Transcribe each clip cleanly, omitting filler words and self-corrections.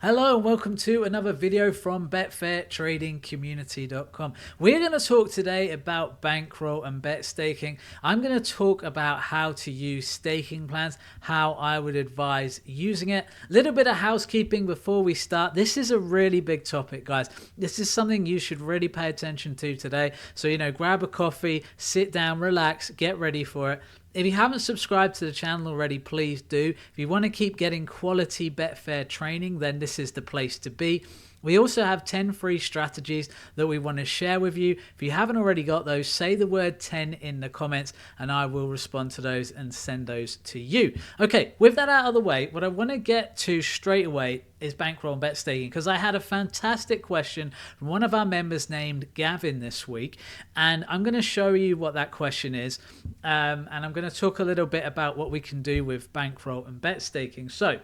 Hello and welcome to another video from BetfairTradingCommunity.com. We're going to talk today about bankroll and bet staking. I'm going to talk about how to use staking plans, how I would advise using it. A little bit of housekeeping before we start. This is a really big topic, guys. This is something you should really pay attention to today. So, grab a coffee, sit down, relax, get ready for it. If you haven't subscribed to the channel already, please do. If you want to keep getting quality Betfair training, then this is the place to be. We also have 10 free strategies that we want to share with you. If you haven't already got those, say the word 10 in the comments and I will respond to those and send those to you. Okay, with that out of the way, what I want to get to straight away is bankroll and bet staking, because I had a fantastic question from one of our members named Gavin this week, and I'm going to show you what that question is, and I'm going to talk a little bit about what we can do with bankroll and bet staking. So I'm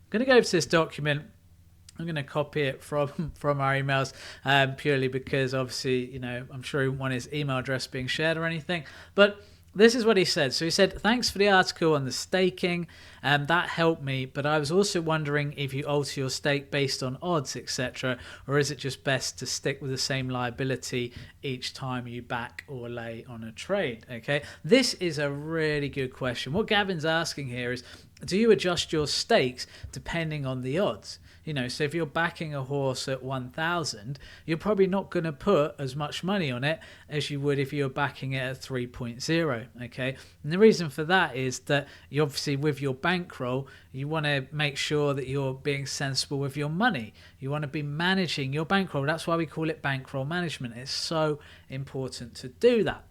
going to go to this document. I'm going to copy it from our emails purely because obviously, I'm sure he won't want his email address being shared or anything. But this is what he said. So he said, thanks for the article on the staking. That helped me. But I was also wondering if you alter your stake based on odds, etc. Or is it just best to stick with the same liability each time you back or lay on a trade? Okay, this is a really good question. What Gavin's asking here is, do you adjust your stakes depending on the odds? So if you're backing a horse at 1,000, you're probably not going to put as much money on it as you would if you're backing it at 3.0, okay? And the reason for that is that you obviously, with your bankroll, you want to make sure that you're being sensible with your money. You want to be managing your bankroll. That's why we call it bankroll management. It's so important to do that.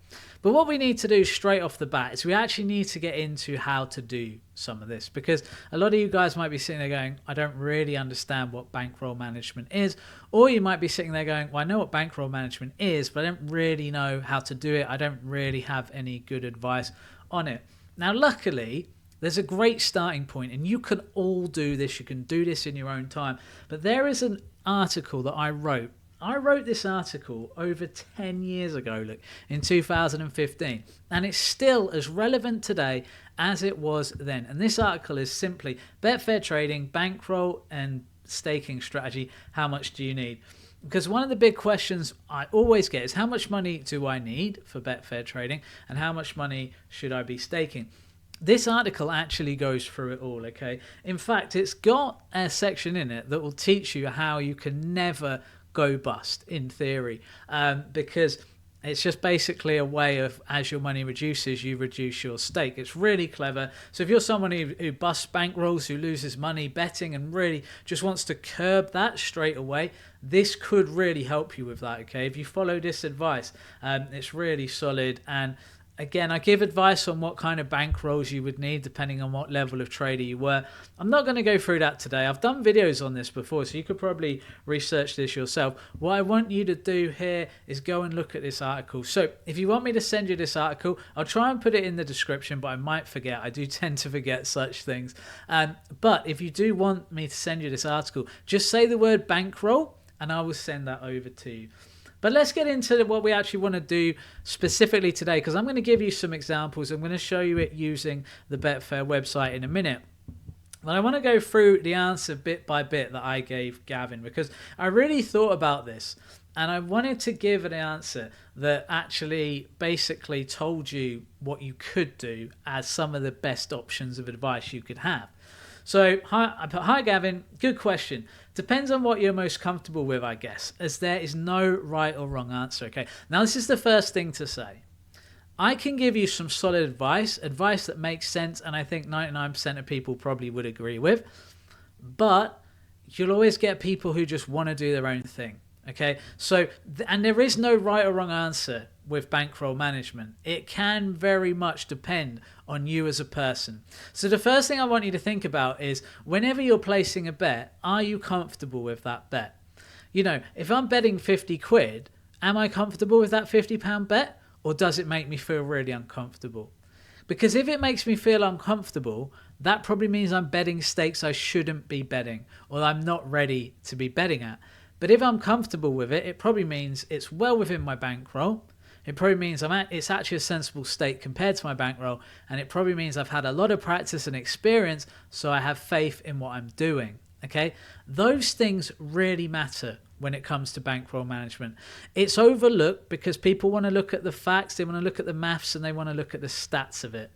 But what we need to do straight off the bat is we actually need to get into how to do some of this, because a lot of you guys might be sitting there going, I don't really understand what bankroll management is. Or you might be sitting there going, well, I know what bankroll management is, but I don't really know how to do it. I don't really have any good advice on it. Now, luckily, there's a great starting point, and you can all do this. You can do this in your own time. But there is an article that I wrote. I wrote this article over 10 years ago, look, in 2015, and it's still as relevant today as it was then. And this article is simply Betfair trading, bankroll and staking strategy. How much do you need? Because one of the big questions I always get is, how much money do I need for Betfair trading and how much money should I be staking? This article actually goes through it all, okay? In fact, it's got a section in it that will teach you how you can never go bust, in theory, because it's just basically a way of, as your money reduces, you reduce your stake. It's really clever. So if you're someone who busts bankrolls, who loses money betting and really just wants to curb that straight away, this could really help you with that, okay? If you follow this advice, it's really solid. And again, I give advice on what kind of bankrolls you would need depending on what level of trader you were. I'm not going to go through that today. I've done videos on this before, so you could probably research this yourself. What I want you to do here is go and look at this article. So if you want me to send you this article, I'll try and put it in the description, but I might forget. I do tend to forget such things. But if you do want me to send you this article, just say the word bankroll and I will send that over to you. But let's get into what we actually want to do specifically today, because I'm going to give you some examples. I'm going to show you it using the Betfair website in a minute. But I want to go through the answer bit by bit that I gave Gavin, because I really thought about this and I wanted to give an answer that actually basically told you what you could do as some of the best options of advice you could have. So, hi Gavin, good question. Depends on what you're most comfortable with, I guess, as there is no right or wrong answer, okay? Now, this is the first thing to say. I can give you some solid advice that makes sense, and I think 99% of people probably would agree with, but you'll always get people who just want to do their own thing, okay? So, and there is no right or wrong answer with bankroll management. It can very much depend on you as a person. So the first thing I want you to think about is, whenever you're placing a bet, are you comfortable with that bet? If I'm betting 50 quid, am I comfortable with that £50 bet, or does it make me feel really uncomfortable? Because if it makes me feel uncomfortable, that probably means I'm betting stakes I shouldn't be betting, or I'm not ready to be betting at. But if I'm comfortable with it, it probably means it's well within my bankroll. It probably means it's actually a sensible stake compared to my bankroll, and it probably means I've had a lot of practice and experience, so I have faith in what I'm doing. Okay, those things really matter when it comes to bankroll management. It's overlooked because people want to look at the facts, they want to look at the maths, and they want to look at the stats of it.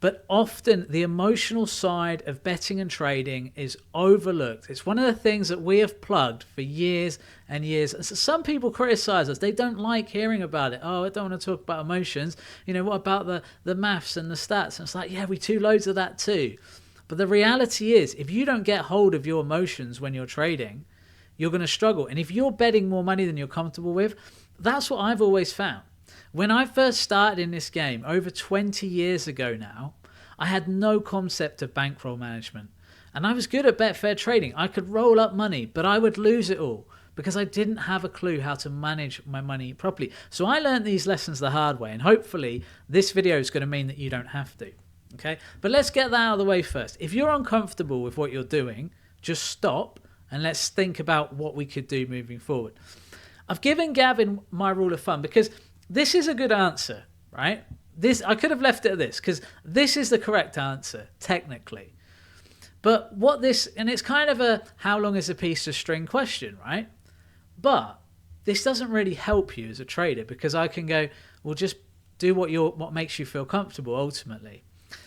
But often the emotional side of betting and trading is overlooked. It's one of the things that we have plugged for years and years. So some people criticize us. They don't like hearing about it. Oh, I don't want to talk about emotions. What about the maths and the stats? And it's like, yeah, we do loads of that too. But the reality is, if you don't get hold of your emotions when you're trading, you're going to struggle. And if you're betting more money than you're comfortable with, that's what I've always found. When I first started in this game over 20 years ago now, I had no concept of bankroll management. And I was good at Betfair trading. I could roll up money, but I would lose it all because I didn't have a clue how to manage my money properly. So I learned these lessons the hard way, and hopefully this video is going to mean that you don't have to. Okay, but let's get that out of the way first. If you're uncomfortable with what you're doing, just stop and let's think about what we could do moving forward. I've given Gavin my rule of thumb because this is a good answer, right? I could have left it at this because this is the correct answer, technically. But and it's kind of a how long is a piece of string question, right? But this doesn't really help you as a trader because I can go, well, just do what makes you feel comfortable ultimately.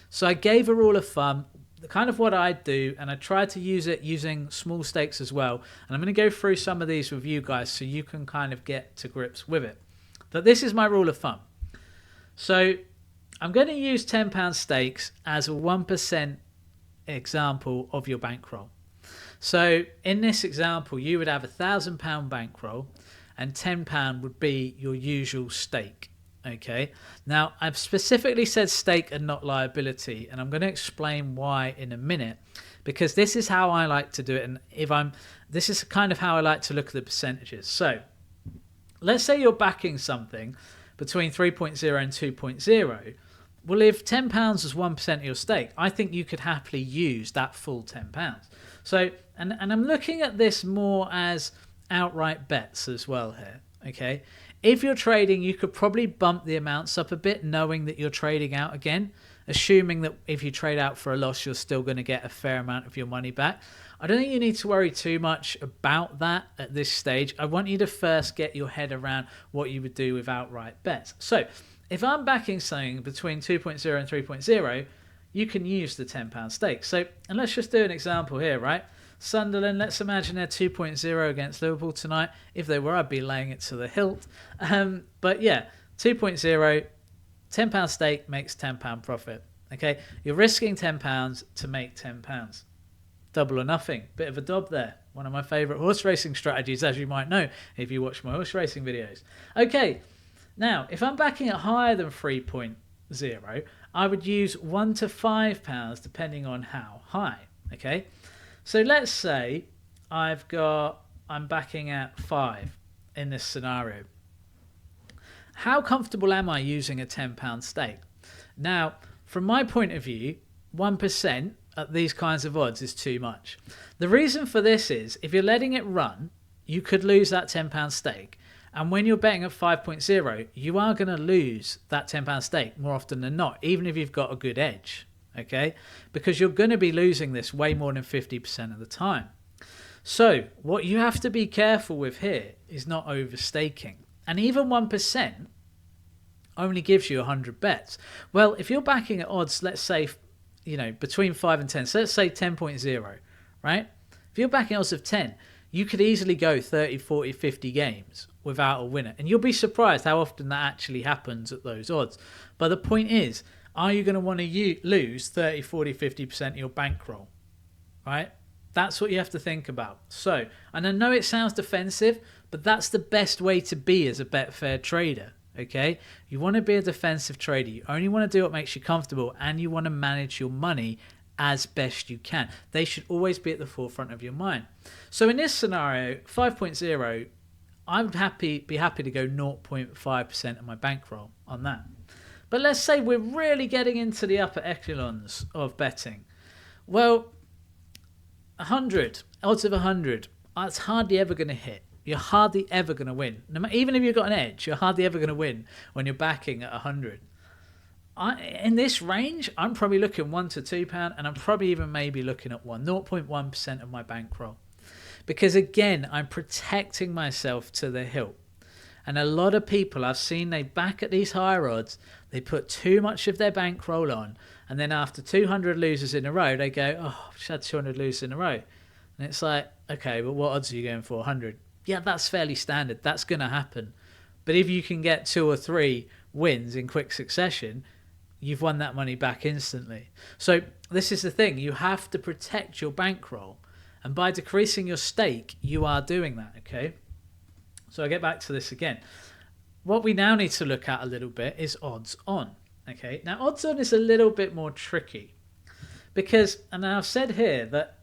So I gave a rule of thumb, kind of what I do, and I tried to use it using small stakes as well. And I'm going to go through some of these with you guys so you can kind of get to grips with it. But this is my rule of thumb. So I'm going to use £10 stakes as a 1% example of your bankroll. So in this example, you would have a £1,000 bankroll and £10 would be your usual stake. Okay, now I've specifically said stake and not liability, and I'm going to explain why in a minute, because this is how I like to do it, and this is kind of how I like to look at the percentages. So let's say you're backing something between 3.0 and 2.0. Well, if £10 is 1% of your stake, I think you could happily use that full £10. So, and I'm looking at this more as outright bets as well here. Okay, if you're trading, you could probably bump the amounts up a bit, knowing that you're trading out again, assuming that if you trade out for a loss, you're still going to get a fair amount of your money back. I don't think you need to worry too much about that at this stage. I want you to first get your head around what you would do with outright bets. So if I'm backing something between 2.0 and 3.0, you can use the £10 stake. So, and let's just do an example here, right? Sunderland, let's imagine they're 2.0 against Liverpool tonight. If they were, I'd be laying it to the hilt. But yeah, 2.0, £10 stake makes £10 profit. Okay, you're risking £10 to make £10. Double or nothing. Bit of a dob there. One of my favourite horse racing strategies, as you might know if you watch my horse racing videos. Okay, now if I'm backing it higher than 3.0, I would use £1 to £5 depending on how high. Okay. So let's say I'm backing at 5 in this scenario. How comfortable am I using a £10 stake? Now, from my point of view, 1% at these kinds of odds is too much. The reason for this is if you're letting it run, you could lose that £10 stake. And when you're betting at 5.0, you are going to lose that £10 stake more often than not, even if you've got a good edge. Okay, because you're going to be losing this way more than 50% of the time. So what you have to be careful with here is not overstaking. And even 1% only gives you 100 bets. Well, if you're backing at odds, let's say, between 5 and 10, so let's say 10.0, right? If you're backing odds of 10, you could easily go 30, 40, 50 games without a winner. And you'll be surprised how often that actually happens at those odds. But the point is, are you going to want to lose 30, 40, 50% of your bankroll? Right? That's what you have to think about. So, and I know it sounds defensive, but that's the best way to be as a Betfair trader. Okay? You want to be a defensive trader. You only want to do what makes you comfortable, and you want to manage your money as best you can. They should always be at the forefront of your mind. So in this scenario, 5.0, I would be happy to go 0.5% of my bankroll on that. But let's say we're really getting into the upper echelons of betting. Well, 100, odds of 100, that's hardly ever going to hit. You're hardly ever going to win. Even if you've got an edge, you're hardly ever going to win when you're backing at 100. in this range, I'm probably looking £1 to £2, and I'm probably even maybe looking at 0.1% of my bankroll. Because again, I'm protecting myself to the hilt. And a lot of people I've seen, they back at these higher odds, they put too much of their bankroll on, and then after 200 losers in a row, they go, oh, I've just had 200 losers in a row. And it's like, okay, but what odds are you going for? 100? Yeah, that's fairly standard. That's going to happen. But if you can get 2 or 3 wins in quick succession, you've won that money back instantly. So this is the thing. You have to protect your bankroll. And by decreasing your stake, you are doing that, okay? So I get back to this again. What we now need to look at a little bit is odds on, okay? Now, odds on is a little bit more tricky because, and I've said here that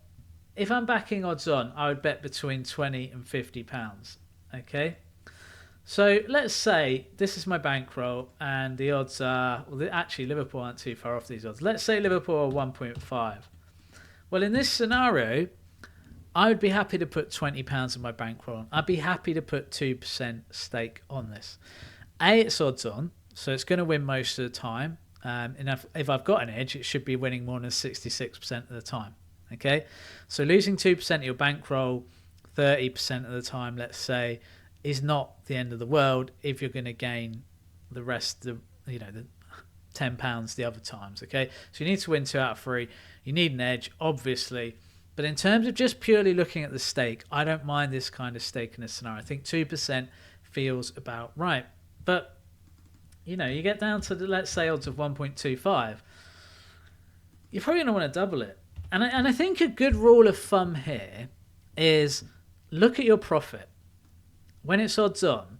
if I'm backing odds on, I would bet between 20 and 50 pounds, okay? So let's say this is my bankroll and the odds are, well, actually Liverpool aren't too far off these odds. Let's say Liverpool are 1.5. Well, in this scenario, I would be happy to put £20 of my bankroll on. I'd be happy to put 2% stake on this. It's odds on, so it's going to win most of the time. And if I've got an edge, it should be winning more than 66% of the time. Okay, so losing 2% of your bankroll 30% of the time, let's say, is not the end of the world if you're going to gain the rest, the £10 the other times. Okay, so you need to win 2 out of 3. You need an edge, obviously. But in terms of just purely looking at the stake, I don't mind this kind of stake in this scenario. I think 2% feels about right. But, you get down to, let's say, odds of 1.25. You're probably going to want to double it. And I think a good rule of thumb here is look at your profit. When it's odds on,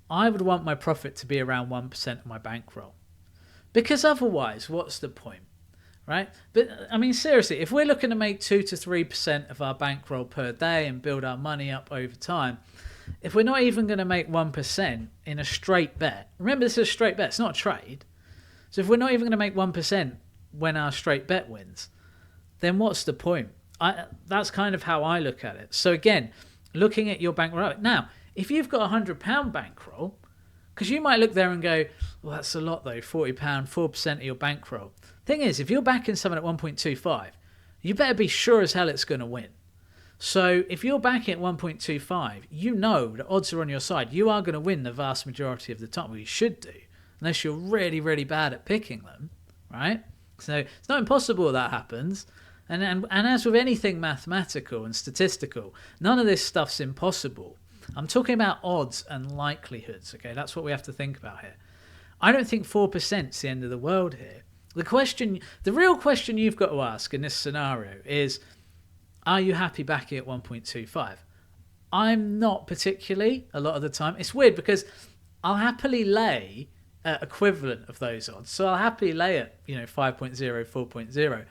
I would want my profit to be around 1% of my bankroll. Because otherwise, what's the point? Right? But I mean, seriously, if we're looking to make 2 to 3% of our bankroll per day and build our money up over time, if we're not even going to make 1% in a straight bet, remember this is a straight bet, it's not a trade. So if we're not even going to make 1% when our straight bet wins, then what's the point? That's kind of how I look at it. So again, looking at your bankroll. Now, if you've got £100 bankroll, because you might look there and go, well, that's a lot though, £40, 4% of your bankroll. Thing is, if you're backing someone at 1.25, you better be sure as hell it's going to win. So if you're backing at 1.25, you know the odds are on your side. You are going to win the vast majority of the time. Well, you should do, unless you're really, really bad at picking them, right? So it's not impossible that happens. And as with anything mathematical and statistical, none of this stuff's impossible. I'm talking about odds and likelihoods, okay? That's what we have to think about here. I don't think 4% is the end of the world here. The real question you've got to ask in this scenario is, are you happy backing at 1.25? I'm not particularly a lot of the time. It's weird because I'll happily lay equivalent of those odds. So I'll happily lay at 5.0, 4.0.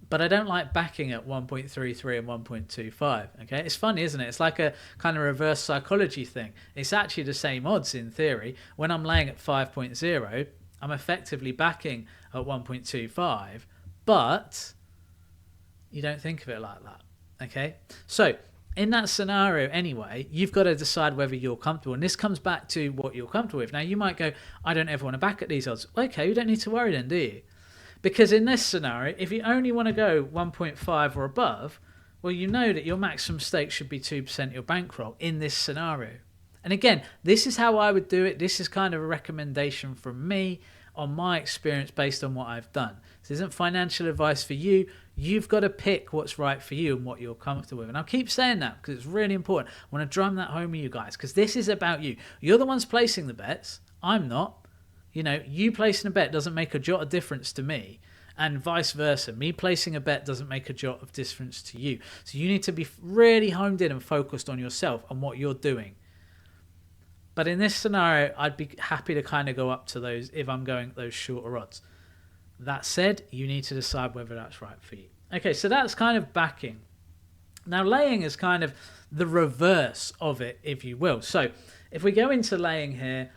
But I don't like backing at 1.33 and 1.25. Okay, it's funny, isn't it? It's like a kind of reverse psychology thing. It's actually the same odds in theory. When I'm laying at 5.0, I'm effectively backing at 1.25, but you don't think of it like that. Okay, so in that scenario anyway, you've got to decide whether you're comfortable, and this comes back to what you're comfortable with. Now you might go, I don't ever want to back at these odds. Okay, you don't need to worry then, do you? Because in this scenario, if you only want to go 1.5 or above, well, you know that your maximum stake should be 2% of your bankroll in this scenario. And again, this is how I would do it. This is kind of a recommendation from me on my experience based on what I've done. This isn't financial advice for you. You've got to pick what's right for you and what you're comfortable with. And I'll keep saying that because it's really important. I want to drum that home with you guys because this is about you. You're the ones placing the bets. I'm not. You placing a bet doesn't make a jot of difference to me, and vice versa. Me placing a bet doesn't make a jot of difference to you. So you need to be really honed in and focused on yourself and what you're doing. But in this scenario, I'd be happy to kind of go up to those if I'm going those shorter odds. That said, you need to decide whether that's right for you. Okay, so that's kind of backing. Now, laying is kind of the reverse of it, if you will. So if we go into laying here,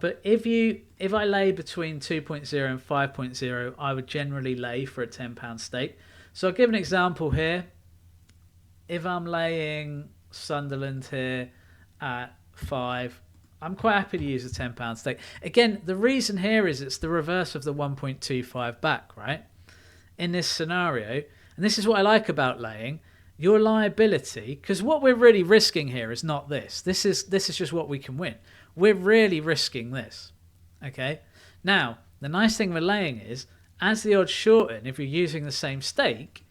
but if I lay between 2.0 and 5.0, I would generally lay for a £10 stake. So I'll give an example here. If I'm laying Sunderland here at 5, I'm quite happy to use a £10 stake. Again, the reason here is it's the reverse of the 1.25 back, right? In this scenario, and this is what I like about laying, your liability, because what we're really risking here is not this. This is just what we can win. We're really risking this. Okay? Now, the nice thing with laying is, as the odds shorten, if you're using the same stake,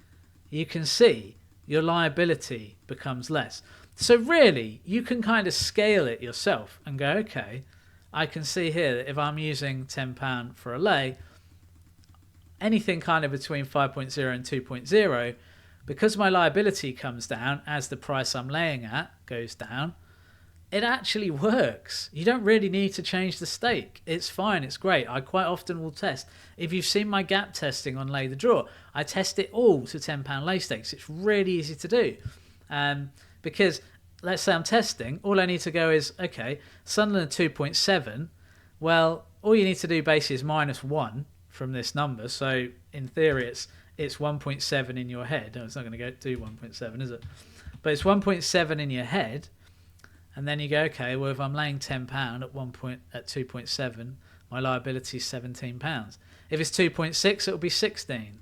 you can see your liability becomes less. So really, you can kind of scale it yourself and go, okay, I can see here that if I'm using £10 for a lay, anything kind of between 5.0 and 2.0, because my liability comes down as the price I'm laying at goes down, it actually works. You don't really need to change the stake. It's fine. It's great. I quite often will test. If you've seen my gap testing on Lay the Draw, I test it all to £10 lay stakes. It's really easy to do. Because let's say I'm testing, all I need to go is, okay, Sunderland 2.7. Well, all you need to do basically is -1 from this number. So in theory, it's 1.7 in your head. No, it's not going to go do 1.7, is it? But it's 1.7 in your head. And then you go, okay, well, if I'm laying £10 at 2.7, my liability is £17. If it's 2.6, it'll be 16.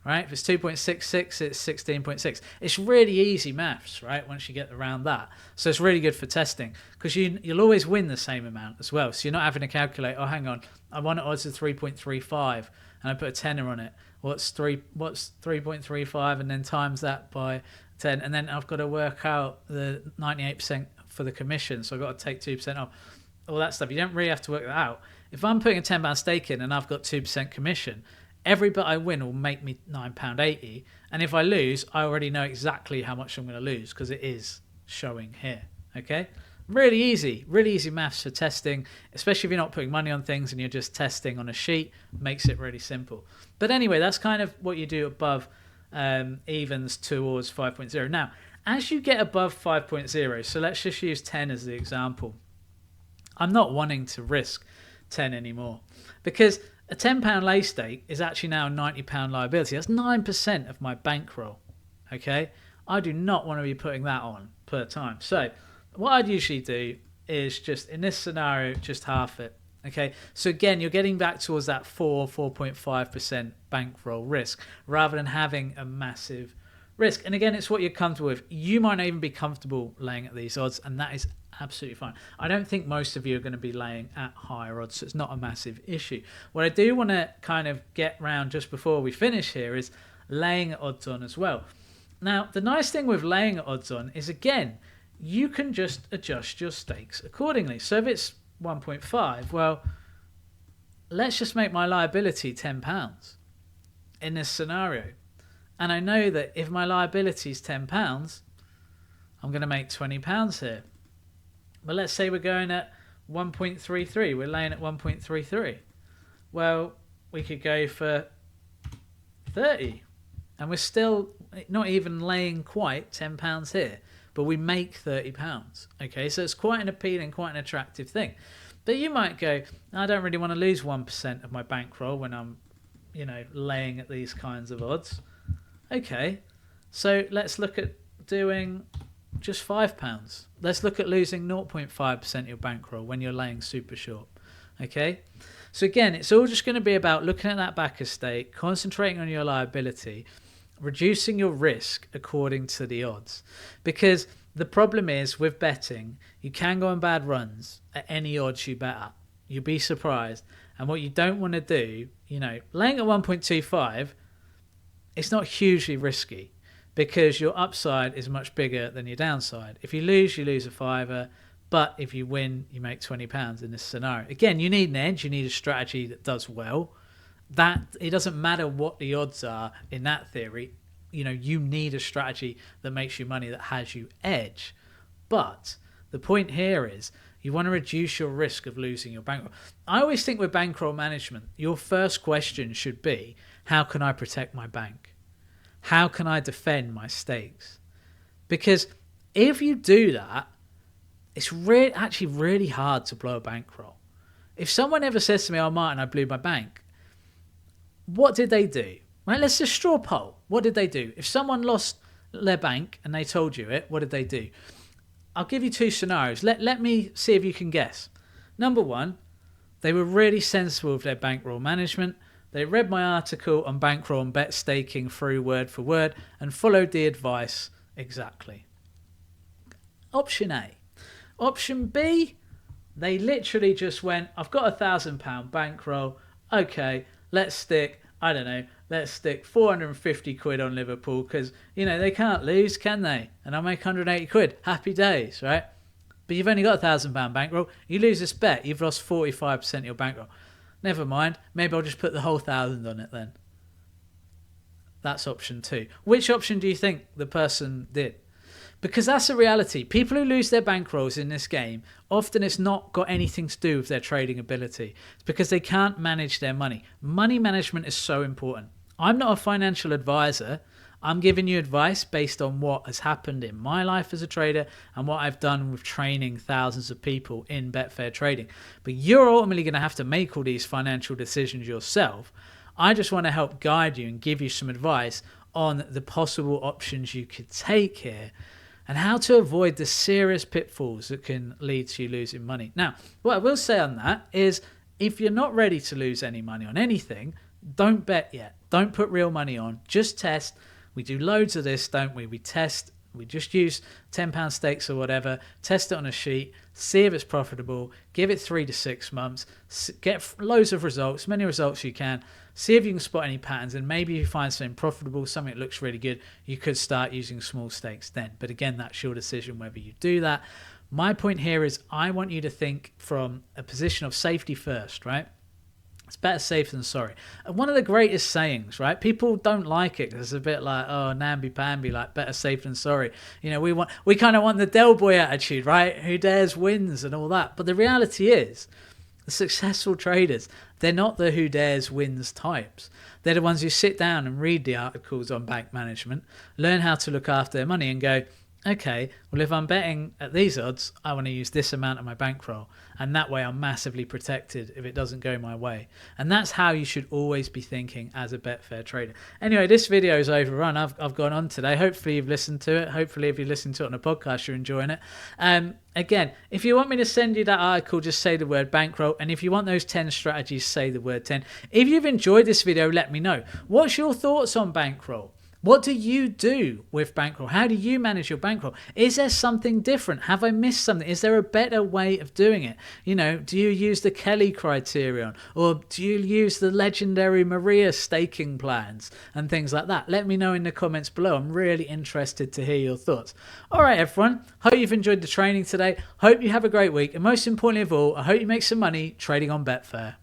Right? If it's 2.66, it's 16.6. It's really easy maths, right? Once you get around that. So it's really good for testing because you'll always win the same amount as well. So you're not having to calculate, oh, hang on, I want odds of 3.35 and I put a tenner on it. What's 3.35 and then times that by 10. And then I've got to work out the 98% for the commission. So I've got to take 2% off. All that stuff. You don't really have to work that out. If I'm putting a £10 stake in and I've got 2% commission, every bet I win will make me £9.80, and if I lose, I already know exactly how much I'm going to lose because it is showing here. Okay, really easy maths for testing, especially if you're not putting money on things and you're just testing on a sheet. Makes it really simple. But anyway, that's kind of what you do above evens towards 5.0. Now, as you get above 5.0, so let's just use 10 as the example. I'm not wanting to risk 10 anymore because a £10 lay stake is actually now a £90 liability. That's 9% of my bankroll. Okay, I do not want to be putting that on per time. So what I'd usually do is just in this scenario, just half it. Okay, so again, you're getting back towards that 4.5% bankroll risk rather than having a massive risk. And again, it's what you're comfortable with. You might not even be comfortable laying at these odds, and that is absolutely fine. I don't think most of you are going to be laying at higher odds, so it's not a massive issue. What I do want to kind of get round just before we finish here is laying at odds on as well. Now, the nice thing with laying at odds on is, again, you can just adjust your stakes accordingly. So if it's 1.5, well, let's just make my liability £10 in this scenario. And I know that if my liability is £10, I'm going to make £20 here. But let's say we're going at 1.33. We're laying at 1.33. Well, we could go for 30. And we're still not even laying quite £10 here. But we make £30. Okay, so it's quite an appealing, quite an attractive thing. But you might go, I don't really want to lose 1% of my bankroll when I'm, laying at these kinds of odds. Okay, so let's look at doing just £5. Let's look at losing 0.5% of your bankroll when you're laying super short. Okay, so again, it's all just going to be about looking at that backer stake, concentrating on your liability, reducing your risk according to the odds. Because the problem is with betting, you can go on bad runs at any odds you bet at. You'll be surprised. And what you don't want to do, laying at 1.25, it's not hugely risky because your upside is much bigger than your downside. If you lose a fiver, but if you win, you make £20 in this scenario. Again, you need an edge. You need a strategy that does well. That it doesn't matter what the odds are in that theory. You need a strategy that makes you money, that has you edge. But the point here is you want to reduce your risk of losing your bankroll. I always think with bankroll management, your first question should be, how can I protect my bank? How can I defend my stakes? Because if you do that, it's actually really hard to blow a bankroll. If someone ever says to me, oh, Martin, I blew my bank, what did they do? Right, let's just straw poll. What did they do? If someone lost their bank and they told you it, what did they do? I'll give you two scenarios. Let me see if you can guess. Number one, they were really sensible with their bankroll management. They read my article on bankroll and bet staking through word for word and followed the advice exactly. Option A. Option B, they literally just went, I've got £1,000 bankroll. Okay, let's stick 450 quid on Liverpool because, they can't lose, can they? And I'll make 180 quid. Happy days, right? But you've only got £1,000 bankroll. You lose this bet, you've lost 45% of your bankroll. Never mind. Maybe I'll just put the whole 1,000 on it then. That's option 2. Which option do you think the person did? Because that's a reality. People who lose their bankrolls in this game, often it's not got anything to do with their trading ability. It's because they can't manage their money. Money management is so important. I'm not a financial advisor. I'm giving you advice based on what has happened in my life as a trader and what I've done with training thousands of people in Betfair trading. But you're ultimately going to have to make all these financial decisions yourself. I just want to help guide you and give you some advice on the possible options you could take here and how to avoid the serious pitfalls that can lead to you losing money. Now, what I will say on that is if you're not ready to lose any money on anything, don't bet yet. Don't put real money on. Just test. We do loads of this, don't we? We test. We just use £10 stakes or whatever, test it on a sheet, see if it's profitable, give it 3 to 6 months, get loads of results, many results you can, see if you can spot any patterns, and maybe you find something profitable, something that looks really good, you could start using small stakes then. But again, that's your decision whether you do that. My point here is I want you to think from a position of safety first, right? It's better safe than sorry. And one of the greatest sayings, right? People don't like it because it's a bit like, oh, namby-pamby, like better safe than sorry. We kind of want the Del Boy attitude, right? Who dares wins and all that. But the reality is, the successful traders, they're not the who dares wins types. They're the ones who sit down and read the articles on bank management, learn how to look after their money and go, okay, well, if I'm betting at these odds, I want to use this amount of my bankroll. And that way I'm massively protected if it doesn't go my way. And that's how you should always be thinking as a Betfair trader. Anyway, this video is overrun. I've gone on today. Hopefully you've listened to it. Hopefully if you listen to it on a podcast, you're enjoying it. Again, if you want me to send you that article, just say the word bankroll. And if you want those 10 strategies, say the word 10. If you've enjoyed this video, let me know. What's your thoughts on bankroll? What do you do with bankroll? How do you manage your bankroll? Is there something different? Have I missed something? Is there a better way of doing it? Do you use the Kelly criterion? Or do you use the legendary Maria staking plans and things like that? Let me know in the comments below. I'm really interested to hear your thoughts. All right, everyone. Hope you've enjoyed the training today. Hope you have a great week. And most importantly of all, I hope you make some money trading on Betfair.